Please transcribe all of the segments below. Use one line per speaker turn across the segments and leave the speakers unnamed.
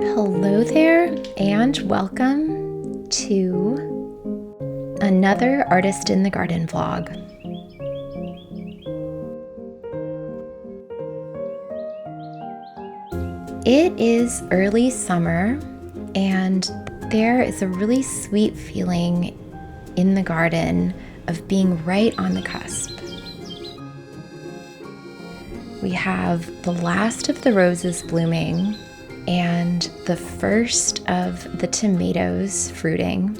Hello there, and welcome to another Artist in the Garden vlog. It is early summer, and there is a really sweet feeling in the garden of being right on the cusp. We have the last of the roses blooming and the first of the tomatoes fruiting.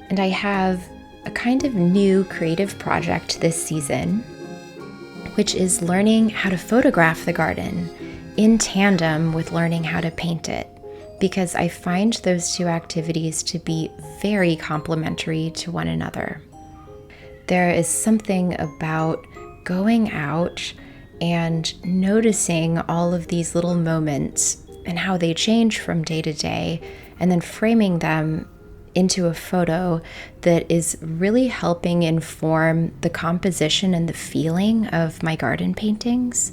And I have a kind of new creative project this season, which is learning how to photograph the garden in tandem with learning how to paint it, because I find those two activities to be very complementary to one another. There is something about going out and noticing all of these little moments and how they change from day to day, and then framing them into a photo that is really helping inform the composition and the feeling of my garden paintings,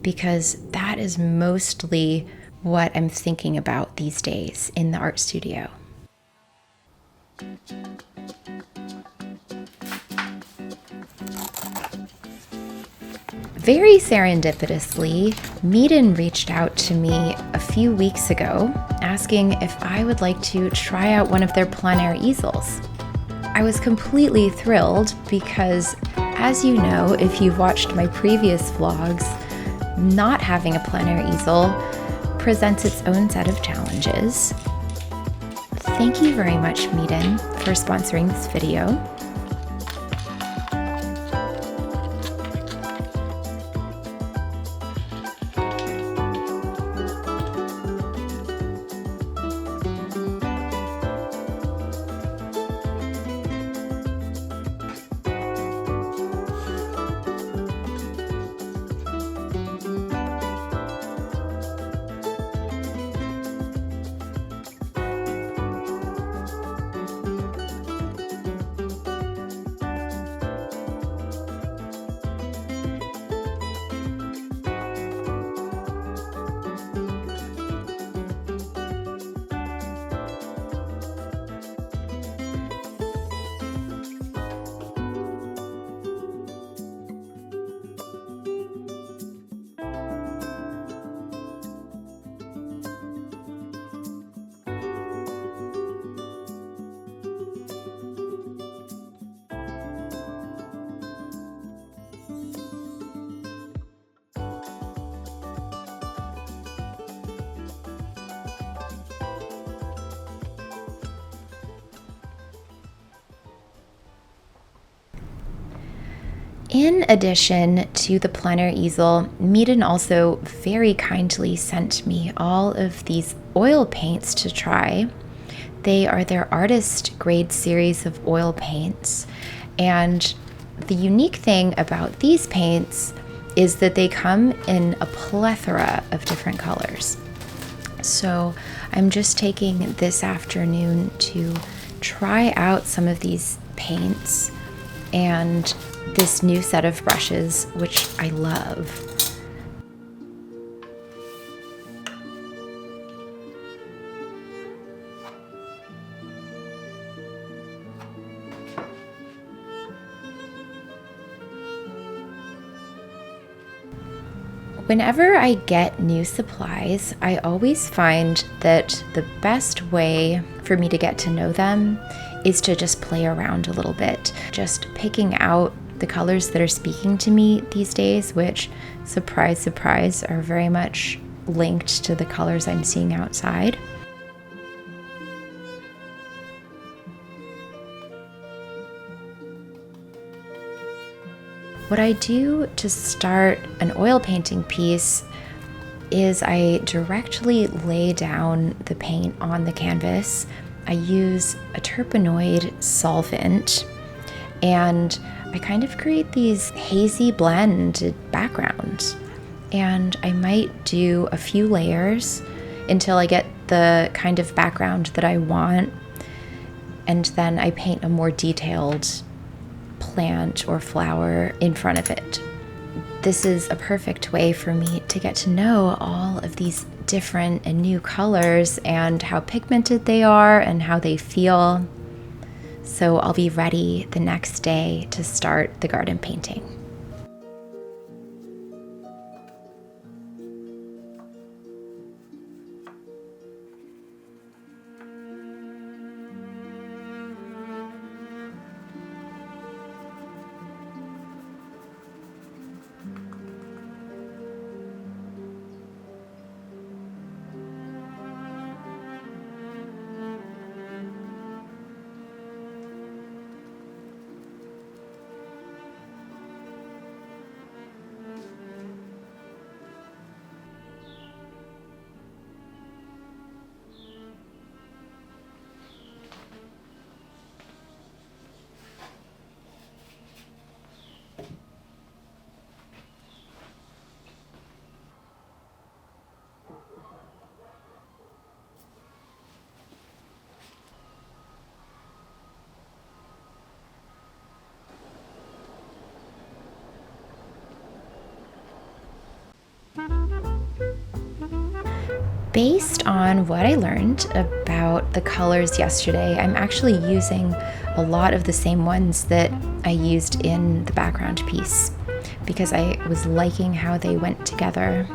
because that is mostly what I'm thinking about these days in the art studio. Very serendipitously, Meen reached out to me a few weeks ago asking if I would like to try out one of their plein easels. I was completely thrilled because, as you know, if you've watched my previous vlogs, not having a plein easel presents its own set of challenges. Thank you very much, Meen, for sponsoring this video. In addition to the plein easel, Meen also very kindly sent me all of these oil paints to try. They are their artist grade series of oil paints, and the unique thing about these paints is that they come in a plethora of different colors. So I'm just taking this afternoon to try out some of these paints and this new set of brushes, which I love. Whenever I get new supplies, I always find that the best way for me to get to know them is to just play around a little bit, just picking out the colors that are speaking to me these days, which, surprise, surprise, are very much linked to the colors I'm seeing outside. What I do to start an oil painting piece is I directly lay down the paint on the canvas. I use a terpenoid solvent, and I kind of create these hazy blended backgrounds. And I might do a few layers until I get the kind of background that I want. And then I paint a more detailed plant or flower in front of it. this is a perfect way for me to get to know all of these different and new colors and how pigmented they are and how they feel. So I'll be ready the next day to start the garden painting. Based on what I learned about the colors yesterday, I'm actually using a lot of the same ones that I used in the background piece because I was liking how they went together.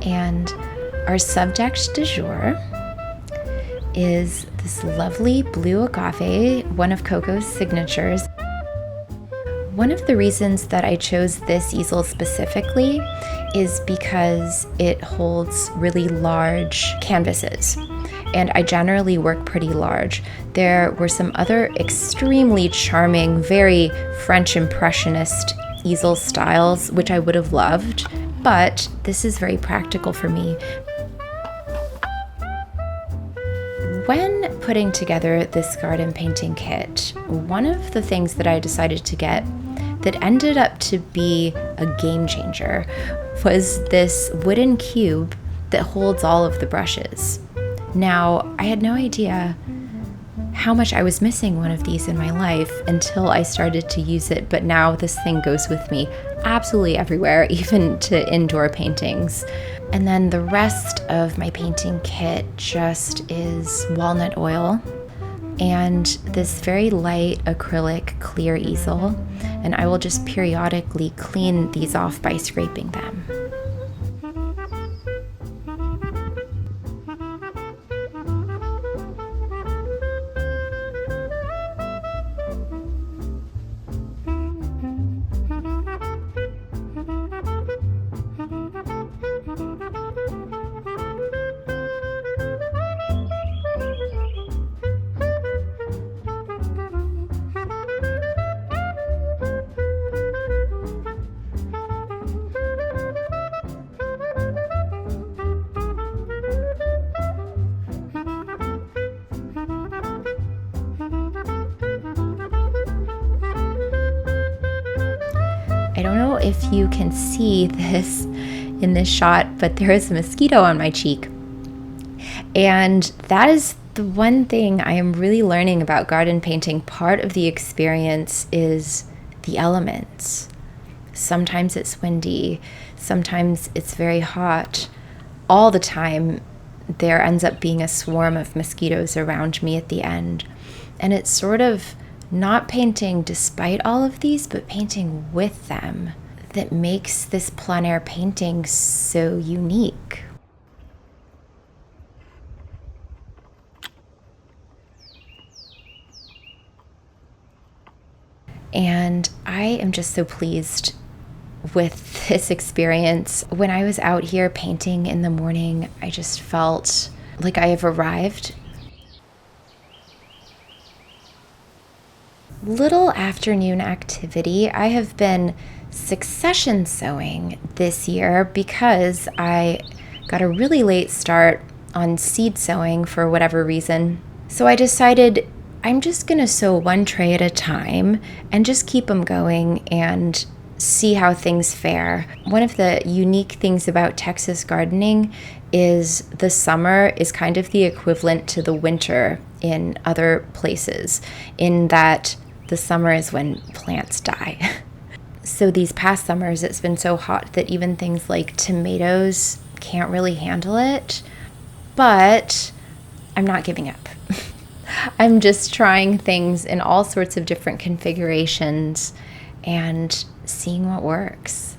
And our subject du jour is this lovely blue agave, one of Coco's signatures. One of the reasons that I chose this easel specifically is because it holds really large canvases, and I generally work pretty large. There were some other extremely charming, very French Impressionist easel styles, which I would have loved, but this is very practical for me. When putting together this garden painting kit, one of the things that I decided to get that ended up to be a game changer was this wooden cube that holds all of the brushes. Now, I had no idea how much I was missing one of these in my life until I started to use it, but now this thing goes with me absolutely everywhere, even to indoor paintings. And then the rest of my painting kit just is walnut oil and this very light acrylic clear easel, and I will just periodically clean these off by scraping them. I don't know if you can see this in this shot, but there is a mosquito on my cheek. And that is the one thing I am really learning about garden painting. Part of the experience is the elements. Sometimes it's windy, sometimes it's very hot. All the time, there ends up being a swarm of mosquitoes around me at the end. And it's sort of not painting despite all of these, but painting with them that makes this plein air painting so unique. And I am just so pleased with this experience. When I was out here painting in the morning, I just felt like I have arrived. Little afternoon activity. I have been succession sewing this year because I got a really late start on seed sewing for whatever reason. So I decided I'm just going to sew one tray at a time and just keep them going and see how things fare. One of the unique things about Texas gardening is the summer is kind of the equivalent to the winter in other places, in that the summer is when plants die. So these past summers, it's been so hot that even things like tomatoes can't really handle it. But I'm not giving up. I'm just trying things in all sorts of different configurations and seeing what works.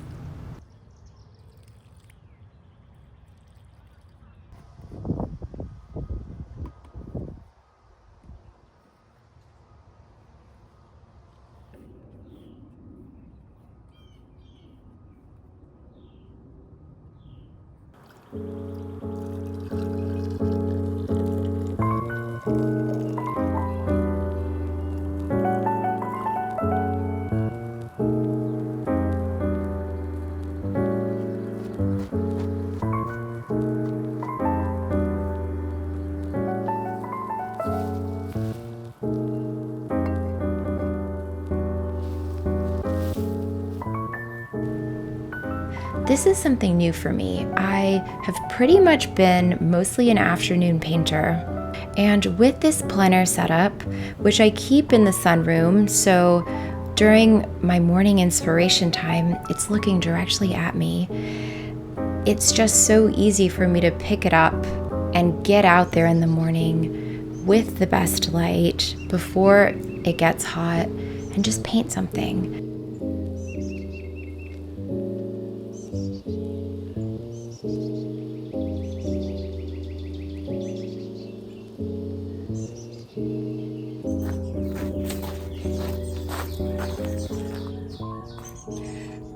This is something new for me. I have pretty much been mostly an afternoon painter. And with this planner setup, which I keep in the sunroom, so during my morning inspiration time, it's looking directly at me. It's just so easy for me to pick it up and get out there in the morning with the best light before it gets hot and just paint something.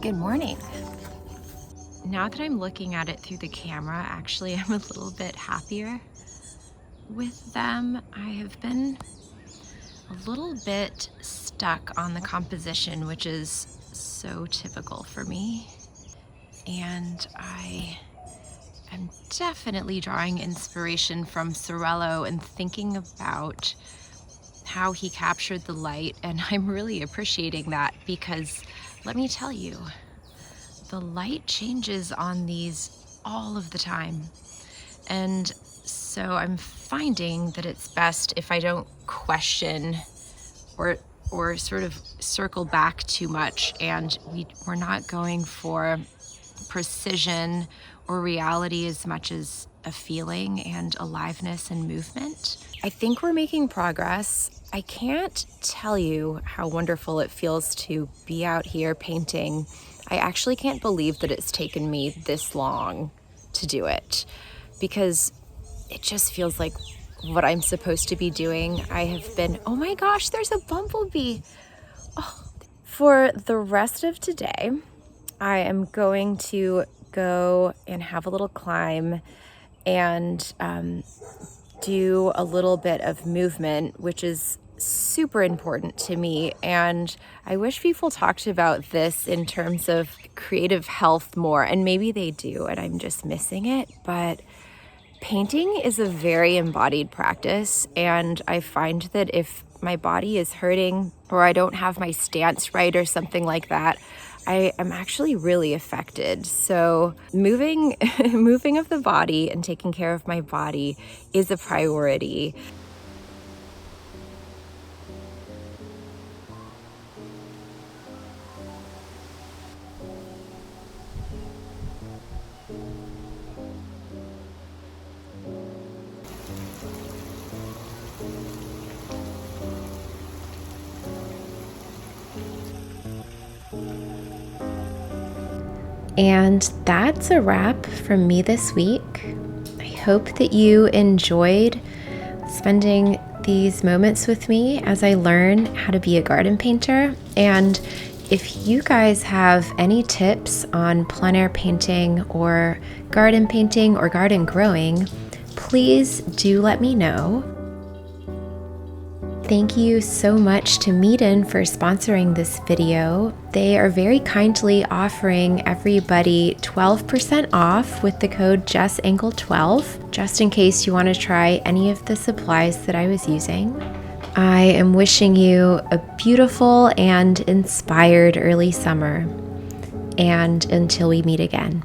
Good morning. Now that I'm looking at it through the camera, actually I'm a little bit happier with them. I have been a little bit stuck on the composition, which is so typical for me. And I am definitely drawing inspiration from Sorello and thinking about how he captured the light, and I'm really appreciating that because let me tell you, the light changes on these all of the time. And so I'm finding that it's best if I don't question or sort of circle back too much, and we're not going for precision or reality as much as a feeling and aliveness and movement. I think we're making progress. I can't tell you how wonderful it feels to be out here painting. I actually can't believe that it's taken me this long to do it because it just feels like what I'm supposed to be doing. I have been, oh my gosh, there's a bumblebee. Oh. For the rest of today, I am going to go and have a little climb and do a little bit of movement, which is super important to me. And I wish people talked about this in terms of creative health more, and maybe they do, and I'm just missing it. But painting is a very embodied practice, and I find that if my body is hurting or I don't have my stance right or something like that, I am actually really affected. So moving of the body and taking care of my body is a priority. And that's a wrap from me this week. I hope that you enjoyed spending these moments with me as I learn how to be a garden painter. And if you guys have any tips on plein air painting or garden growing, please do let me know. Thank you so much to Meen for sponsoring this video. They are very kindly offering everybody 12% off with the code JessEngle12, just in case you want to try any of the supplies that I was using. I am wishing you a beautiful and inspired early summer. And until we meet again.